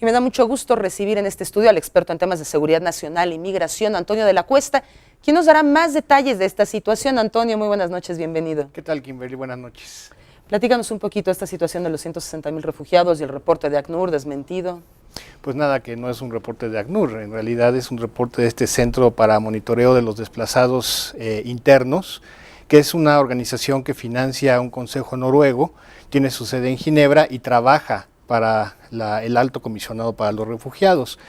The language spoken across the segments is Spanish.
Y me da mucho gusto recibir en este estudio al experto en temas de seguridad nacional y migración, Antonio de la Cuesta, quien nos dará más detalles de esta situación. Antonio, muy buenas noches, bienvenido. ¿Qué tal, Kimberly? Buenas noches. Platícanos un poquito esta situación de los 160,000 refugiados y el reporte de ACNUR desmentido. Pues nada, que no es un reporte de ACNUR, en realidad es un reporte de este Centro para Monitoreo de los Desplazados Internos, que es una organización que financia un consejo noruego, tiene su sede en Ginebra y trabaja para el Alto Comisionado para los Refugiados.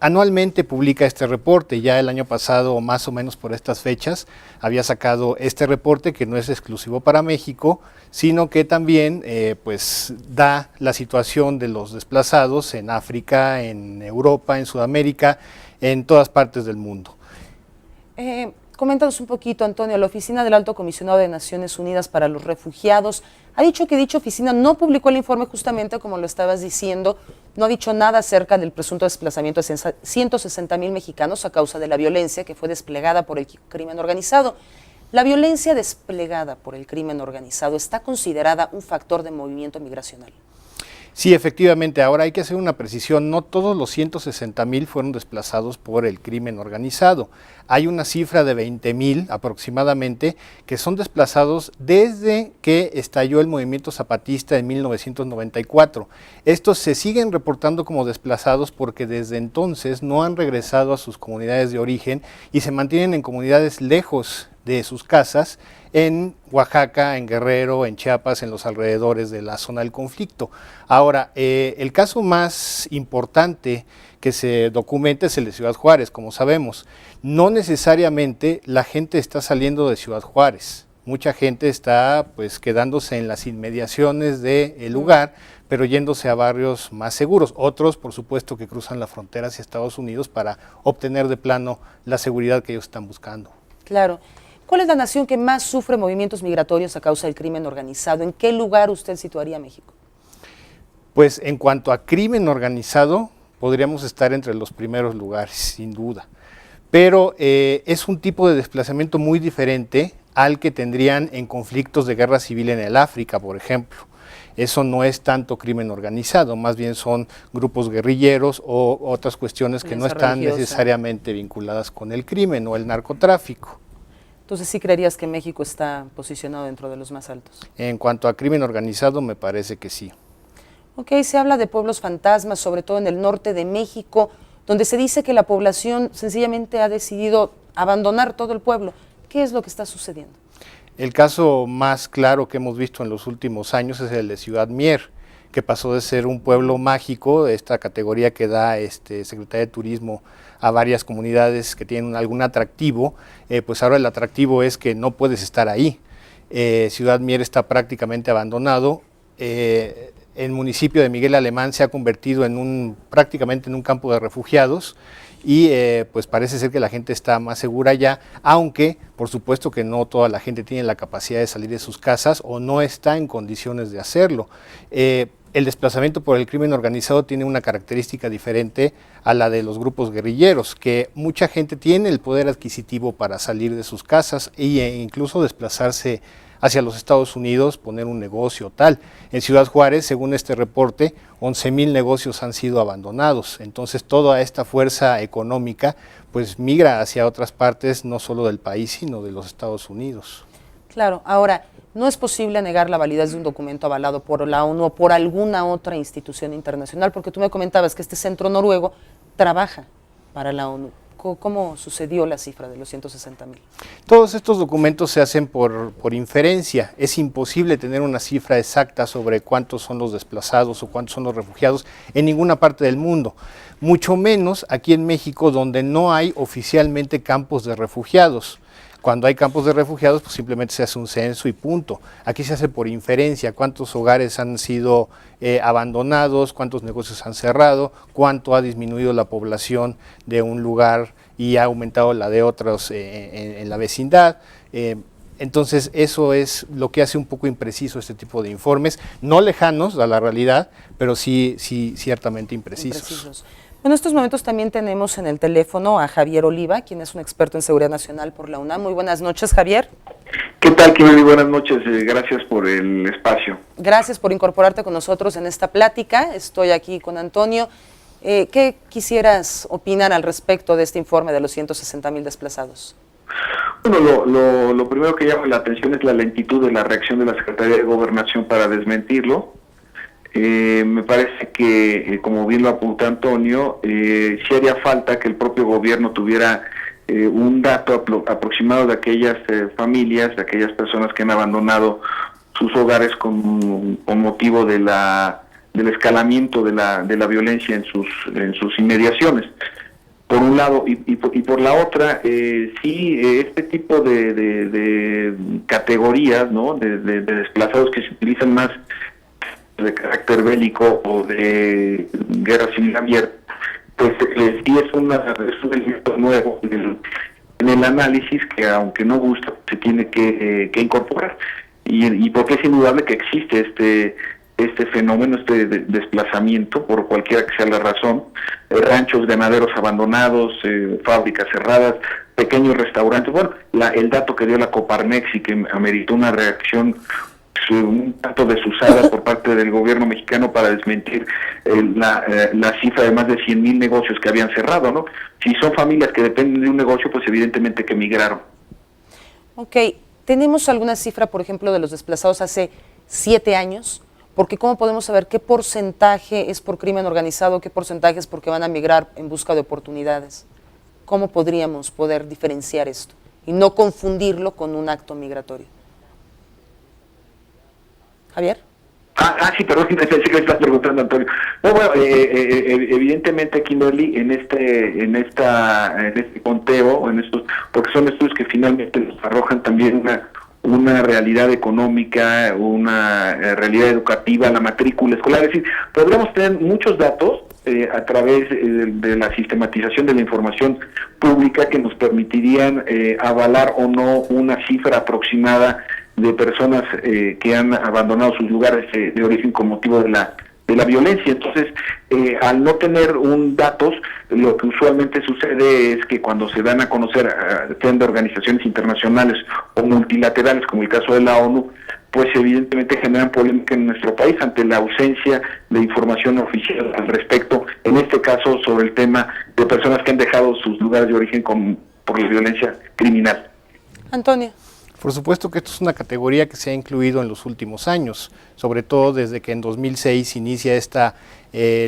Anualmente publica este reporte. Ya el año pasado, más o menos por estas fechas, había sacado este reporte que no es exclusivo para México, sino que también pues da la situación de los desplazados en África, en Europa, en Sudamérica, en todas partes del mundo. Coméntanos un poquito, Antonio. La Oficina del Alto Comisionado de Naciones Unidas para los Refugiados ha dicho que dicha oficina no publicó el informe justamente como lo estabas diciendo, no ha dicho nada acerca del presunto desplazamiento de 160,000 mexicanos a causa de la violencia que fue desplegada por el crimen organizado. ¿La violencia desplegada por el crimen organizado está considerada un factor de movimiento migracional? Sí, efectivamente. Ahora hay que hacer una precisión. No todos los 160,000 fueron desplazados por el crimen organizado. Hay una cifra de 20,000 aproximadamente que son desplazados desde que estalló el movimiento zapatista en 1994. Estos se siguen reportando como desplazados porque desde entonces no han regresado a sus comunidades de origen y se mantienen en comunidades lejos de sus casas, en Oaxaca, en Guerrero, en Chiapas, en los alrededores de la zona del conflicto. Ahora, el caso más importante que se documenta es el de Ciudad Juárez, como sabemos. No necesariamente la gente está saliendo de Ciudad Juárez. Mucha gente está pues quedándose en las inmediaciones del lugar, pero yéndose a barrios más seguros. Otros, por supuesto, que cruzan la frontera hacia Estados Unidos para obtener de plano la seguridad que ellos están buscando. Claro. ¿Cuál es la nación que más sufre movimientos migratorios a causa del crimen organizado? ¿En qué lugar usted situaría a México? Pues en cuanto a crimen organizado, podríamos estar entre los primeros lugares, sin duda. Pero es un tipo de desplazamiento muy diferente al que tendrían en conflictos de guerra civil en el África, por ejemplo. Eso no es tanto crimen organizado, más bien son grupos guerrilleros o otras cuestiones que no están necesariamente vinculadas con el crimen o el narcotráfico. Entonces, ¿sí creerías que México está posicionado dentro de los más altos? En cuanto a crimen organizado, me parece que sí. Ok, se habla de pueblos fantasmas, sobre todo en el norte de México, donde se dice que la población sencillamente ha decidido abandonar todo el pueblo. ¿Qué es lo que está sucediendo? El caso más claro que hemos visto en los últimos años es el de Ciudad Mier, que pasó de ser un pueblo mágico, esta categoría que da Secretaría de Turismo a varias comunidades que tienen algún atractivo, pues ahora el atractivo es que no puedes estar ahí. Ciudad Mier está prácticamente abandonado. El municipio de Miguel Alemán se ha convertido prácticamente en un campo de refugiados y pues parece ser que la gente está más segura ya, aunque por supuesto que no toda la gente tiene la capacidad de salir de sus casas o no está en condiciones de hacerlo. El desplazamiento por el crimen organizado tiene una característica diferente a la de los grupos guerrilleros, que mucha gente tiene el poder adquisitivo para salir de sus casas e incluso desplazarse hacia los Estados Unidos, poner un negocio tal. En Ciudad Juárez, según este reporte, 11,000 negocios han sido abandonados. Entonces toda esta fuerza económica pues migra hacia otras partes, no solo del país, sino de los Estados Unidos. Claro, ahora, no es posible negar la validez de un documento avalado por la ONU o por alguna otra institución internacional, porque tú me comentabas que este centro noruego trabaja para la ONU. ¿Cómo sucedió la cifra de los 160,000? Todos estos documentos se hacen por inferencia. Es imposible tener una cifra exacta sobre cuántos son los desplazados o cuántos son los refugiados en ninguna parte del mundo. Mucho menos aquí en México, donde no hay oficialmente campos de refugiados. Cuando hay campos de refugiados, pues simplemente se hace un censo y punto. Aquí se hace por inferencia cuántos hogares han sido abandonados, cuántos negocios han cerrado, cuánto ha disminuido la población de un lugar y ha aumentado la de otros en la vecindad. Entonces eso es lo que hace un poco impreciso este tipo de informes, no lejanos a la realidad, pero sí ciertamente imprecisos. En estos momentos también tenemos en el teléfono a Javier Oliva, quien es un experto en seguridad nacional por la UNAM. Muy buenas noches, Javier. ¿Qué tal, Kimberly? Buenas noches, gracias por el espacio. Gracias por incorporarte con nosotros en esta plática. Estoy aquí con Antonio. ¿Qué quisieras opinar al respecto de este informe de los 160,000 desplazados? Bueno, lo primero que llama la atención es la lentitud de la reacción de la Secretaría de Gobernación para desmentirlo. Me parece que, como bien lo apunta Antonio, sí haría falta que el propio gobierno tuviera un dato aproximado de aquellas familias, de aquellas personas que han abandonado sus hogares con motivo del escalamiento de la violencia en sus inmediaciones. Por un lado, y por la otra, sí, este tipo de categorías, ¿no?, de desplazados que se utilizan más de carácter bélico o de guerra civil abierta, pues sí es un elemento nuevo en el análisis que, aunque no gusta, se tiene que incorporar. Y porque es indudable que existe este fenómeno, desplazamiento, por cualquiera que sea la razón, ranchos ganaderos abandonados, fábricas cerradas, pequeños restaurantes. Bueno, el dato que dio la Coparmex y que ameritó una reacción un tanto desusada por parte del gobierno mexicano para desmentir la cifra de más de 100,000 negocios que habían cerrado, ¿no? Si son familias que dependen de un negocio, pues evidentemente que migraron. Ok, ¿tenemos alguna cifra, por ejemplo, de los desplazados hace 7 años? Porque ¿cómo podemos saber qué porcentaje es por crimen organizado, qué porcentaje es porque van a migrar en busca de oportunidades? ¿Cómo podríamos poder diferenciar esto y no confundirlo con un acto migratorio? Javier. Sí, perdón, pensé que me estás preguntando, Antonio. No, bueno, evidentemente, Kimberly, en este conteo, porque son estudios que finalmente nos arrojan también una realidad económica, una realidad educativa, la matrícula escolar. Es decir, podríamos tener muchos datos a través de la sistematización de la información pública que nos permitirían avalar o no una cifra aproximada de personas que han abandonado sus lugares de origen con motivo de la violencia. Entonces, al no tener datos, lo que usualmente sucede es que cuando se dan a conocer, sean de organizaciones internacionales o multilaterales, como el caso de la ONU, pues evidentemente generan polémica en nuestro país ante la ausencia de información oficial al respecto, en este caso sobre el tema de personas que han dejado sus lugares de origen por la violencia criminal. Antonio. Por supuesto que esto es una categoría que se ha incluido en los últimos años, sobre todo desde que en 2006 inicia esta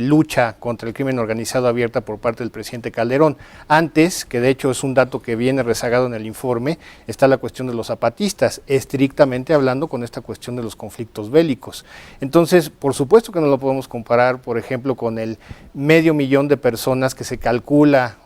lucha contra el crimen organizado abierta por parte del presidente Calderón. Antes, que de hecho es un dato que viene rezagado en el informe, está la cuestión de los zapatistas, estrictamente hablando con esta cuestión de los conflictos bélicos. Entonces, por supuesto que no lo podemos comparar, por ejemplo, con el 500,000 de personas que se calcula.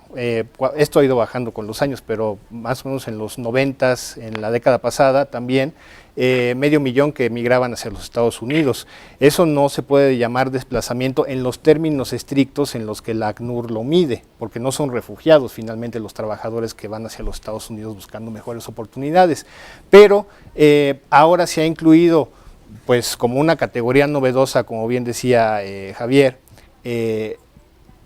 Esto ha ido bajando con los años, pero más o menos en los 90s, en la década pasada también, 500,000 que emigraban hacia los Estados Unidos. Eso no se puede llamar desplazamiento en los términos estrictos en los que la ACNUR lo mide, porque no son refugiados finalmente los trabajadores que van hacia los Estados Unidos buscando mejores oportunidades. Pero ahora se ha incluido, pues como una categoría novedosa, como bien decía Javier,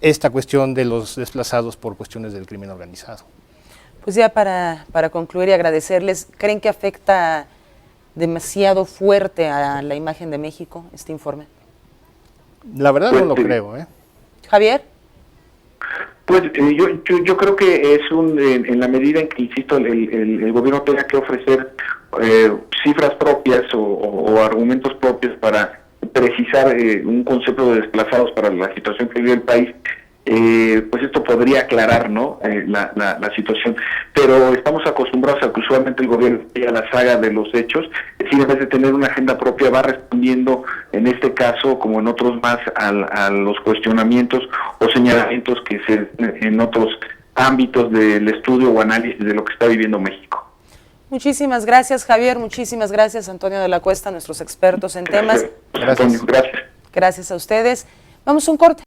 esta cuestión de los desplazados por cuestiones del crimen organizado. Pues ya para concluir y agradecerles, ¿creen que afecta demasiado fuerte a la imagen de México este informe? La verdad no lo creo. Javier. Pues yo creo que es en la medida en que, insisto, el gobierno tenga que ofrecer cifras propias o argumentos propios para precisar un concepto de desplazados para la situación que vive el país, pues esto podría aclarar, ¿no?, la situación. Pero estamos acostumbrados a que usualmente el gobierno a la saga de los hechos, es decir, en vez de tener una agenda propia, va respondiendo, en este caso, como en otros más, a los cuestionamientos o señalamientos que en otros ámbitos del estudio o análisis de lo que está viviendo México. Muchísimas gracias, Javier. Muchísimas gracias, Antonio de la Cuesta, nuestros expertos en temas. Gracias. Antonio, gracias. Gracias a ustedes. Vamos a un corte.